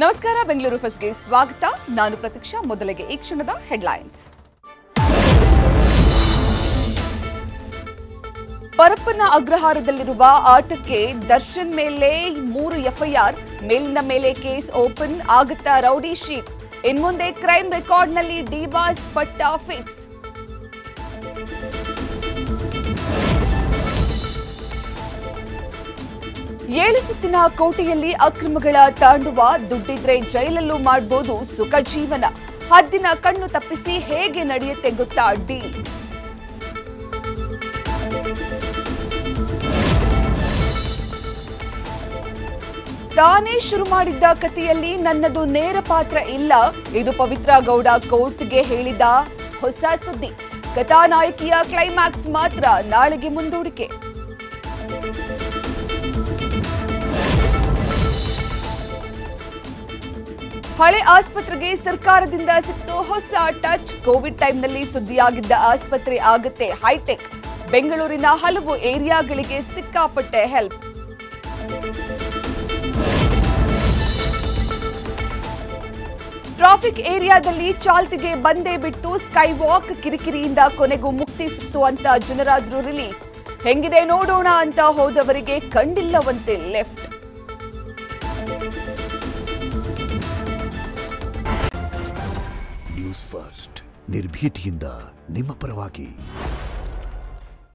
ನಮಸ್ಕಾರ ಬೆಂಗಳೂರು ಫಸ್ಟ್ಗೆ ಸ್ವಾಗತ. ನಾನು ಪ್ರತೀಕ್ಷಾ. ಮೊದಲಿಗೆ ಈ ಕ್ಷಣದ ಹೆಡ್ಲೈನ್ಸ್. ಪರಪ್ಪನ ಅಗ್ರಹಾರದಲ್ಲಿರುವ ಆಟಕ್ಕೆ ದರ್ಶನ್ ಮೇಲೆ 3 ಎಫ್ಐಆರ್, ಮೇಲಿನ ಮೇಲೆ ಕೇಸ್ ಓಪನ್. ಆಗುತ್ತಾ ರೌಡಿ ಶೀಟ್? ಇನ್ಮುಂದೆ ಕ್ರೈಮ್ ರೆಕಾರ್ಡ್ನಲ್ಲಿ ಡಿಬಾಸ್ ಪಟ್ಟ ಫಿಕ್ಸ್. ಏಳು ಸುತ್ತಿನ ಕೋಟೆಯಲ್ಲಿ ಅಕ್ರಮಗಳ ತಾಂಡವ. ದುಡ್ಡಿದ್ರೆ ಜೈಲಲ್ಲೂ ಮಾಡಬಹುದು ಸುಖ ಜೀವನ. ಹದ್ದಿನ ಕಣ್ಣು ತಪ್ಪಿಸಿ ಹೇಗೆ ನಡೆಯುತ್ತೆ ಗೊತ್ತಾ ಡೀಲ್. ತಾನೇ ಶುರು ಮಾಡಿದ್ದ ಕಥೆಯಲ್ಲಿ ನನ್ನದು ನೇರ ಪಾತ್ರ ಇಲ್ಲ. ಇದು ಪವಿತ್ರ ಗೌಡ ಕೋರ್ಟ್ಗೆ ಹೇಳಿದ ಹೊಸ ಸುದ್ದಿ. ಕಥಾನಾಯಕಿಯ ಕ್ಲೈಮ್ಯಾಕ್ಸ್ ಮಾತ್ರ ನಾಳೆಗೆ ಮುಂದೂಡಿಕೆ. ಹಳೆ ಆಸ್ಪತ್ರೆಗೆ ಸರ್ಕಾರದಿಂದ ಸಿಕ್ತು ಹೊಸ ಟಚ್. ಕೋವಿಡ್ ಟೈಮ್ನಲ್ಲಿ ಸುದ್ದಿಯಾಗಿದ್ದ ಆಸ್ಪತ್ರೆ ಆಗುತ್ತೆ ಹೈಟೆಕ್. ಬೆಂಗಳೂರಿನ ಹಲವು ಏರಿಯಾಗಳಿಗೆ ಸಿಕ್ಕಾಪಟ್ಟೆ ಹೆಲ್ಪ್. ಟ್ರಾಫಿಕ್ ಏರಿಯಾದಲ್ಲಿ ಚಾಲ್ತಿಗೆ ಬಂದೇ ಬಿಟ್ಟು ಸ್ಕೈ ವಾಕ್. ಕಿರಿಕಿರಿಯಿಂದ ಕೊನೆಗೂ ಮುಕ್ತಿ ಸಿಕ್ತು ಅಂತ ಜನರಾದ್ರೂ ರಿಲೀಫ್. ಹೆಂಗಿದೆ ನೋಡೋಣ ಅಂತ ಹೋದವರಿಗೆ ಕಂಡಿಲ್ಲವಂತೆ ಲೆಫ್ಟ್. ನ್ಯೂಸ್ ಫಸ್ಟ್, ನಿರ್ಭೀತಿಯಿಂದ ನಿಮ್ಮ ಪರವಾಗಿ.